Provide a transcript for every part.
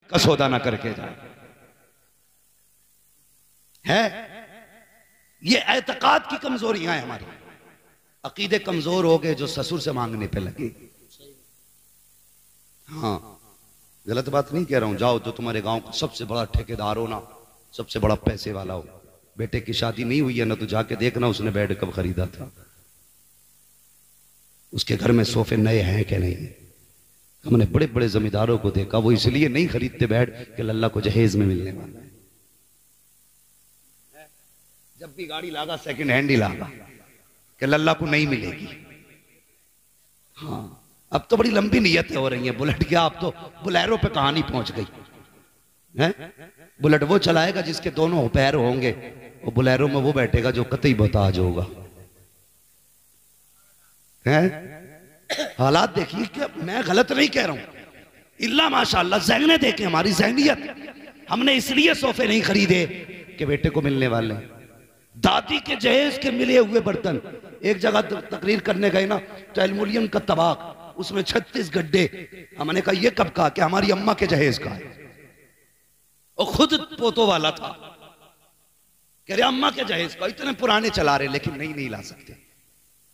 का सौदा ना करके जाए। है ये एतकाद की कमजोरियां हैं हमारी। अकीदे कमजोर हो गए जो ससुर से मांगने पे लगे। हाँ, गलत बात नहीं कह रहा हूं। जाओ तो तुम्हारे गांव का सबसे बड़ा ठेकेदार हो ना, सबसे बड़ा पैसे वाला हो, बेटे की शादी नहीं हुई है ना, तो जाके देखना उसने बेड कब खरीदा था, उसके घर में सोफे नए हैं कि नहीं। हमने बड़े बड़े जमींदारों को देखा, वो इसलिए नहीं खरीदते बेड कि लल्ला को जहेज में मिलने वाला है। जब भी गाड़ी लागा सेकंड हैंड ही लागा कि लल्ला को नहीं मिलेगी। हाँ, अब तो बड़ी लंबी नियतें हो रही हैं। बुलेट क्या, अब तो बुलेरो पे कहानी पहुंच गई है। बुलेट वो चलाएगा जिसके दोनों पैर होंगे, और बुलेरो में वो बैठेगा जो कतई बताज होगा। हालात देखिए कि मैं गलत नहीं कह रहा हूं, इल्ला माशाअल्लाह ज़हने देखे हमारी ज़हनियत। हमने इसलिए सोफे नहीं खरीदे कि बेटे को मिलने वाले, दादी के जहेज के मिले हुए बर्तन। एक जगह तकरीर करने गए ना, तो एल्युमिनियम का तबाक, उसमें 36 गड्ढे। हमने कहा ये कब का? कि हमारी अम्मा के जहेज का है, और खुद पोतों वाला था। कह रहे अम्मा के जहेज का, इतने पुराने चला रहे, लेकिन नहीं ला सकते।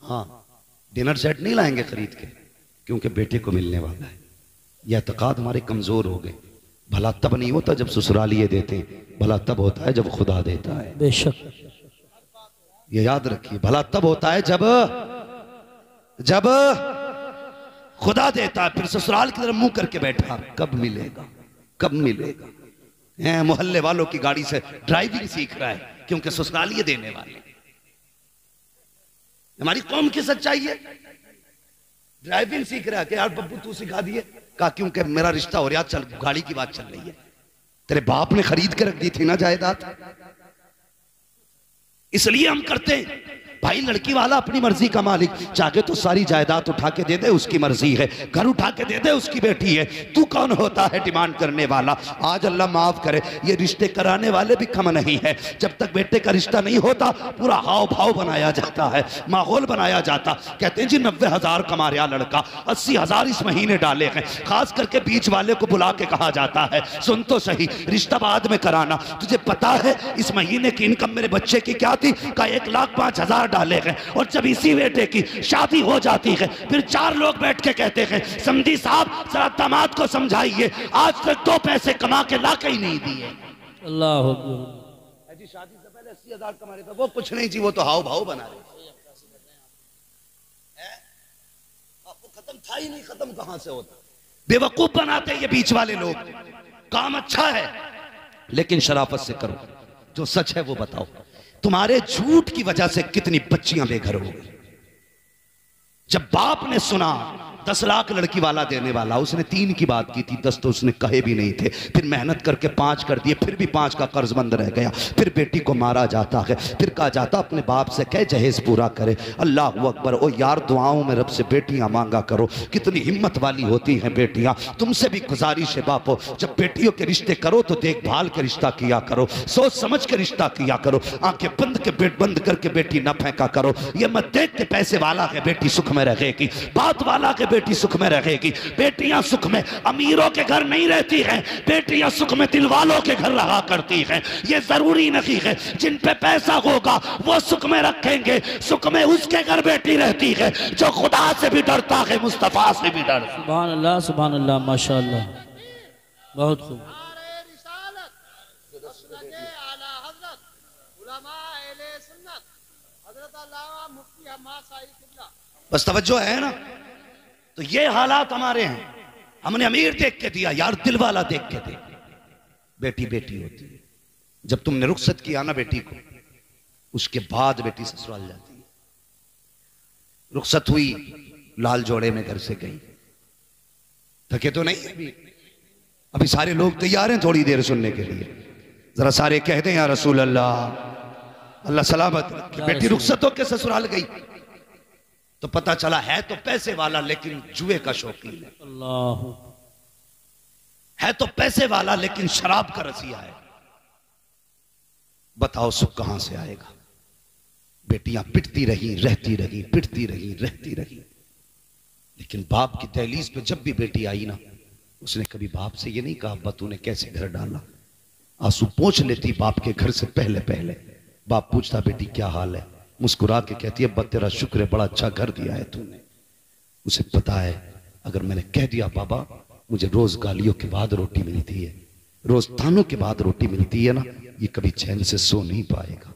हाँ, डिनर सेट नहीं लाएंगे खरीद के, क्योंकि बेटे को मिलने वाला है। यह एतकाद हमारे कमजोर हो गए। भला तब नहीं होता जब ससुरालिये देते, भला तब होता है जब खुदा देता है। बेशक, ये याद रखिए, भला तब होता है जब खुदा देता है। फिर ससुराल की तरफ मुंह करके बैठा, कब मिलेगा, कब मिलेगा। मोहल्ले वालों की गाड़ी से ड्राइविंग सीख रहा है, क्योंकि ससुरालिये देने वाले। हमारी कौम की सच्चाई है, ड्राइविंग सीख रहा है कि यार बब्बू तू सिखा दिए। कहा क्योंकि मेरा रिश्ता हो रहा, चल गाड़ी की बात चल रही है। तेरे बाप ने खरीद के रख दी थी ना जायदाद, इसलिए हम करते हैं। भाई लड़की वाला अपनी मर्जी का मालिक, चाहे तो सारी जायदाद उठा के दे दे, उसकी मर्जी है। घर उठा के दे दे, उसकी बेटी है। तू कौन होता है डिमांड करने वाला? आज अल्लाह माफ करे, ये रिश्ते कराने वाले भी कम नहीं है। जब तक बेटे का रिश्ता नहीं होता, पूरा हाव भाव बनाया जाता है, माहौल बनाया जाता। कहते हैं जी 90,000 कमा रहा लड़का, 80,000 इस महीने डाले हैं। खास करके बीच वाले को बुला के कहा जाता है, सुन तो सही, रिश्ता बाद में कराना। तुझे पता है इस महीने की इनकम मेरे बच्चे की क्या थी? का 1,05,000 डाले हैं। और जब इसी बेटे की शादी हो जाती है, फिर 4 लोग बैठ के कहते हैं, समधी साहब जरा दामाद को समझाइए, आज तक 2 पैसे कमा के ला के ही नहीं दिए। अल्लाह जी शादी से पहले 80,000 कमा रहे थे, वो कुछ नहीं जी, वो तो हाव भाव बना रहे। वो खत्म था ही नहीं, खत्म कहां से होता? बेवकूफ बनाते ये बीच वाले लोग। काम अच्छा है, लेकिन शराफत से करो, जो सच है वो बताओ। तुम्हारे झूठ की वजह से कितनी बच्चियां बेघर हो गई। जब बाप ने सुना 10 लाख लड़की वाला देने वाला, उसने 3 की बात की थी, 10 तो उसने कहे भी नहीं थे। फिर मेहनत करके 5 कर दिए, फिर भी 5 का कर्जमंद रह गया। फिर बेटी को मारा जाता है, फिर कहा जाता अपने बाप से कहे जहेज पूरा करे। अल्लाह अकबर। ओ यार, दुआओं में रब से बेटियां मांगा करो। कितनी हिम्मत वाली होती हैं बेटियां। तुमसे भी गुजारिश है बापो, जब बेटियों के रिश्ते करो तो देखभाल के रिश्ता किया करो, सोच समझ के रिश्ता किया करो। आंखें बंद करके बेटी न फेंका करो। ये मत देख के पैसे वाला है बेटी सुख में रहेगी, बात वाला के बेटी सुख में रहेगी। बेटियां सुख में अमीरों के घर नहीं रहती हैं, बेटियां सुख में दिल वालों के घर रहा करती हैं। ये जरूरी नहीं है जिन पे पैसा होगा वो सुख में रखेंगे, सुख में उसके घर बेटी रहती है जो खुदा से भी डरता है, मुस्तफा से भी डरता। सुभान अल्लाह, सुभान अल्लाह, माशाअल्लाह, बहुत खूब। बस तवज्जो है ना? तो ये हालात हमारे हैं। हमने अमीर देख के दिया यार, दिल वाला देख के दे। बेटी बेटी होती है। जब तुमने रुखसत किया ना बेटी को, उसके बाद बेटी ससुराल जाती है। रुखसत हुई, लाल जोड़े में घर से गई, थके तो नहीं अभी सारे लोग तैयार हैं थोड़ी देर सुनने के लिए। जरा सारे कह दें या रसूल अल्लाह, अल्लाह सलामत। बेटी रुखसत होकर ससुराल गई तो पता चला है तो पैसे वाला, लेकिन जुए का शौकीन है। अल्लाह, है तो पैसे वाला, लेकिन शराब का रसिया है। बताओ सुख कहां से आएगा? बेटियां पिटती रही, रहती रही, पिटती रही, रहती रही। लेकिन बाप की दहलीज पे जब भी बेटी आई ना, उसने कभी बाप से ये नहीं कहा अब्बा तूने कैसे घर डाला। आंसू पोंछ लेती बाप के घर से पहले पहले। बाप पूछता बेटी क्या हाल है, मुस्कुरा के कहती है अब्बा तेरा शुक्र है, बड़ा अच्छा घर दिया है तूने। उसे पता है अगर मैंने कह दिया बाबा मुझे रोज गालियों के बाद रोटी मिलती है, रोज तानों के बाद रोटी मिलती है ना, ये कभी चैन से सो नहीं पाएगा,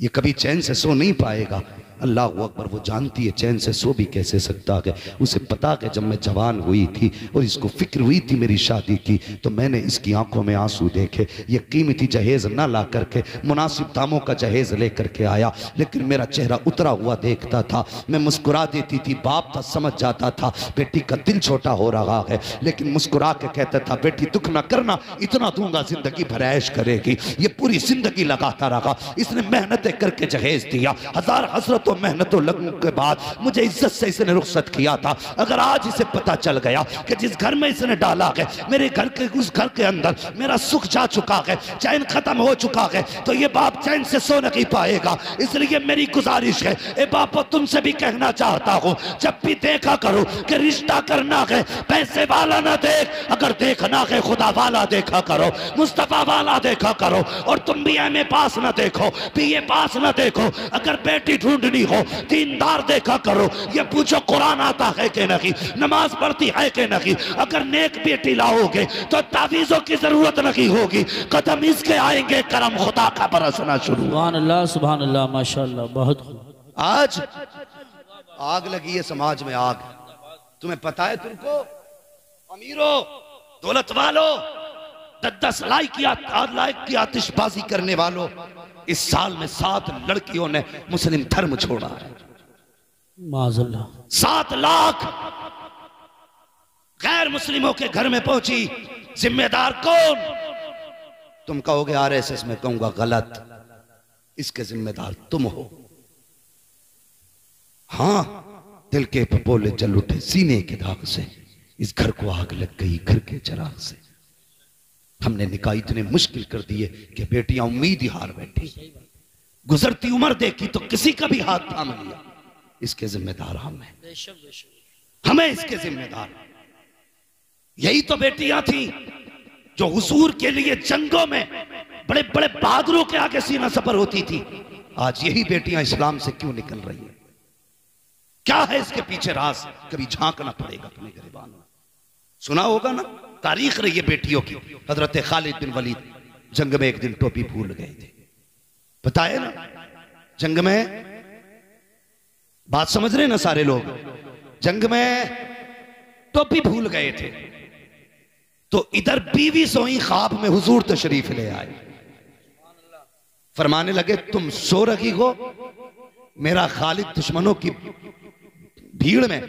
ये कभी चैन से सो नहीं पाएगा। अल्लाह अकबर, वो जानती है चैन से सो भी कैसे सकता है। उसे पता है जब मैं जवान हुई थी और इसको फिक्र हुई थी मेरी शादी की, तो मैंने इसकी आंखों में आंसू देखे। ये कीमती जहेज ना ला करके मुनासिब दामों का जहेज लेकर के आया, लेकिन मेरा चेहरा उतरा हुआ देखता था, मैं मुस्कुरा देती थी। बाप था समझ जाता था बेटी का दिल छोटा हो रहा है, लेकिन मुस्कुरा के कहता था बेटी दुख ना करना, इतना दूंगा जिंदगी भर ऐश करेगी। ये पूरी जिंदगी लगाता रहा, इसने मेहनतें करके जहेज दिया। हजार हसरत मेहनतों लगने के बाद मुझे इज्जत से इसने रुखसत किया था। अगर आज इसे पता चल गया कि जिस घर में इसने डाला है मेरे घर के उस घर के अंदर मेरा सुख जा चुका है, चैन खत्म हो चुका है, तो ये बाप चैन से सो नहीं पाएगा। इसलिए मेरी गुजारिश है ए बापो तुमसे भी कहना चाहता हूं, जब भी देखा करो कि रिश्ता करना है पैसे वाला ना देख, अगर देखना है खुदा वाला देखा करो, मुस्तफा वाला देखा करो। और तुम भी एमए पास ना देखो, बीए पास ना देखो, अगर बेटी ढूंढनी हो दीनदार देखा करो। ये पूछो कुरान आता है कि नहीं, नमाज पढ़ती है कि नहीं। अगर नेक बेटी लाओगे तो तावीज़ों की जरूरत नहीं होगी, कदम इसके आएंगे, करम खुदा का बरसना शुरू। सुभान अल्लाह माशाअल्लाह, बहुत खूब। आज आग लगी है समाज में, आग। तुम्हें पता है तुमको अमीरों दौलत वालों 10-10 लाख की आतिशबाजी करने वालों, इस साल में 7 लड़कियों ने मुस्लिम धर्म छोड़ा है। माज़अल्लाह 7 लाख गैर मुस्लिमों के घर में पहुंची। जिम्मेदार कौन? तुम कहोगे आरएसएस, में कहूंगा गलत, इसके जिम्मेदार तुम हो। हां, दिल के पपोले जल उठे सीने के दाग से, इस घर को आग लग गई घर के चिराग से। हमने निकाह इतने मुश्किल कर दिए कि बेटियां उम्मीद ही हार बैठी। गुजरती उम्र देखी तो किसी का भी हाथ थाम लिया। इसके जिम्मेदार हम हैं, हमें इसके जिम्मेदार। यही तो बेटियां थी जो हुजूर के लिए जंगों में बड़े बड़े बहादुरों के आगे सीना सफर होती थी। आज यही बेटियां इस्लाम से क्यों निकल रही है? क्या है इसके पीछे राज? कभी झांकना पड़ेगा अपने गिरबान। सुना होगा ना तारीख रही है बेटियों की। हजरत खालिद बिन वलीद जंग में एक दिन टोपी भूल गए थे, पता है ना? जंग में, बात समझ रहे ना सारे लोग, जंग में टोपी भूल गए थे। तो इधर बीवी सोई, ख्वाब में हुजूर तशरीफ ले आए। फरमाने लगे तुम सो रही हो, मेरा खालिद दुश्मनों की भीड़ में,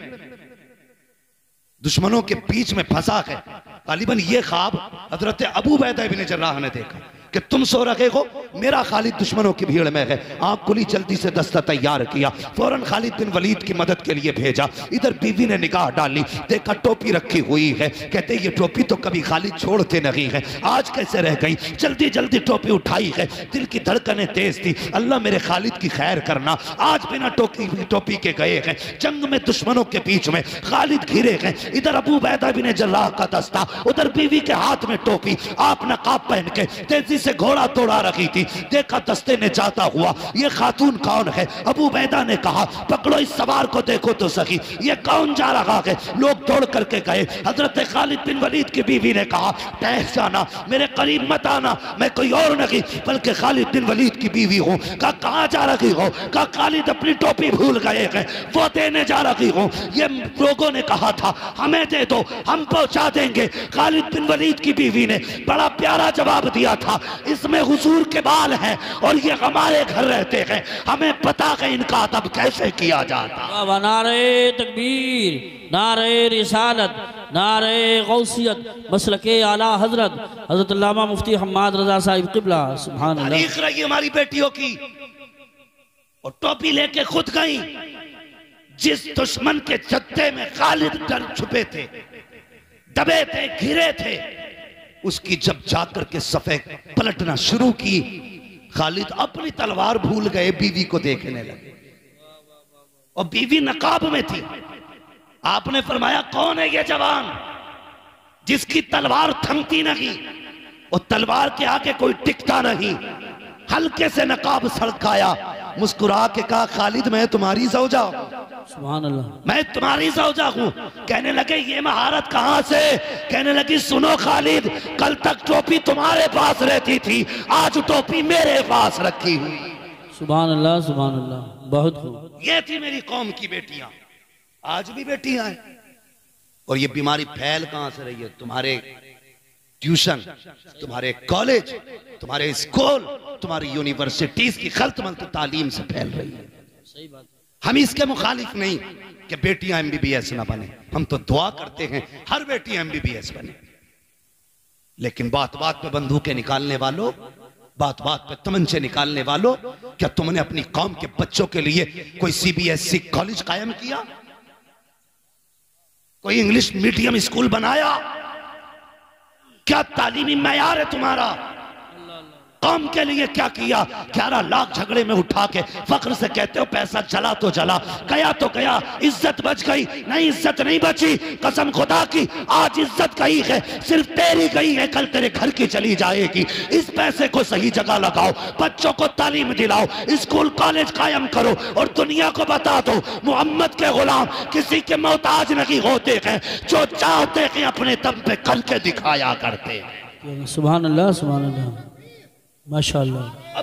दुश्मनों के बीच में फंसा है। गालिबन ये ख्वाब हजरत अबू बैदा इब्न जर्राह ने देखा कि तुम सो रहे हो, मेरा खालिद दुश्मनों की भीड़ में है। आंख खुली, जल्दी से दस्ता तैयार किया, फौरन खालिद बिन वलीद की मदद के लिए भेजा। इधर बीवी ने निगाह डाली, देखा टोपी रखी हुई है। कहते ये टोपी तो कभी खालिद छोड़ते नहीं है, आज कैसे रह गई? जल्दी जल्दी टोपी उठाई है, दिल की धड़कनें तेज थी। अल्लाह मेरे खालिद की खैर करना, आज बिना टोपी के गए हैं जंग में, दुश्मनों के बीच में खालिद घिरे हैं। इधर अबू बैदा बिन जर्राह का दस्ता, उधर बीवी के हाथ में टोपी, आप नकाब पहन के तेजी से घोड़ा तोड़ा रखी थी। देखा दस्ते ने जाता हुआ, ये खातून कौन है? अबू बैदा ने कहा पकड़ो इस सवार को, देखो तो सही ये कौन जा रहा है। लोग दौड़ करके गए। हजरत खालिद बिन वलीद की बीवी ने कहा ठहर जाना, मेरे करीब मत आना, मैं कोई और नहीं बल्कि खालिद बिन वलीद की बीवी हूँ। कहा कहाँ जा रही हो? कहा खालिद अपनी टोपी भूल गए हैं, वो देने जा रही हूँ। ये लोगों ने कहा था हमें दे दो, हम पहुंचा देंगे। खालिद बिन वलीद की बीवी ने बड़ा प्यारा जवाब दिया था, इसमें हुजूर के बाल हैं और ये हमारे घर रहते हैं, हमें पता है इनका अदब कैसे किया जाता। नारे तकबीर, नारे रिसालत, नारे गौसियत, मसलके आला हजरत हजरत अल्लामा मुफ्ती हम्माद रजा साहिब किबला। सुभान अल्लाह। तारीख रही हमारी बेटियों की, और टोपी लेके खुद गई। जिस दुश्मन के जत्थे में खालिद डर छुपे थे, दबे थे, घिरे थे, उसकी जब जाकर के सफे पलटना शुरू की, खालिद अपनी तलवार भूल गए, बीवी को देखने लगे। और बीवी नकाब में थी। आपने फरमाया कौन है ये जवान जिसकी तलवार थमती नहीं, वो तलवार के आगे कोई टिकता नहीं। हल्के से नकाब सड़काया, मुस्कुरा के कहा खालिद मैं तुम्हारी ज़ौजा, सुभान अल्लाह, मैं तुम्हारी ज़ौजा हूं। कहने लगे ये महारत कहां से? कहने लगी सुनो खालिद, कल तक टोपी तुम्हारे पास रहती थी, आज टोपी मेरे पास रखी हुई। सुभान अल्लाह, सुभान अल्लाह, बहुत खूब। ये थी मेरी कौम की बेटियां, आज भी बेटियां हैं। और ये बीमारी फैल कहां से रही है? तुम्हारे ट्यूशन, तुम्हारे कॉलेज, तुम्हारे स्कूल, तुम्हारी यूनिवर्सिटीज की खल्त मल्त तालीम से फैल रही है। सही बात। हम इसके मुखालिफ नहीं कि बेटियां MBBS ना बने, हम तो दुआ करते हैं हर बेटी MBBS बने। लेकिन बात बात पे बंदूकें निकालने वालों, बात बात पे तमंचे निकालने वालों, क्या तुमने अपनी कौम के बच्चों के लिए कोई CBSE कॉलेज कायम किया? कोई इंग्लिश मीडियम स्कूल बनाया? क्या तालीमी मयार है तुम्हारा? कौम के लिए क्या किया? 11 लाख झगड़े में उठा के फख्र से कहते हो पैसा चला तो चला, गया तो गया, इज्जत बच गई? नहीं, इज्जत नहीं बची। कसम खुदा की आज इज्जत गई है, सिर्फ तेरी गई है, कल तेरे घर की चली जाएगी। इस पैसे को सही जगह लगाओ, बच्चों को तालीम दिलाओ, स्कूल कॉलेज कायम करो और दुनिया को बता दो मोहम्मद के गुलाम किसी के मोहताज नहीं होते हैं, जो चाहते हैं अपने दम पे करके दिखाया करते हैं। सुभान अल्लाह, सुभान अल्लाह, माशाअल्लाह।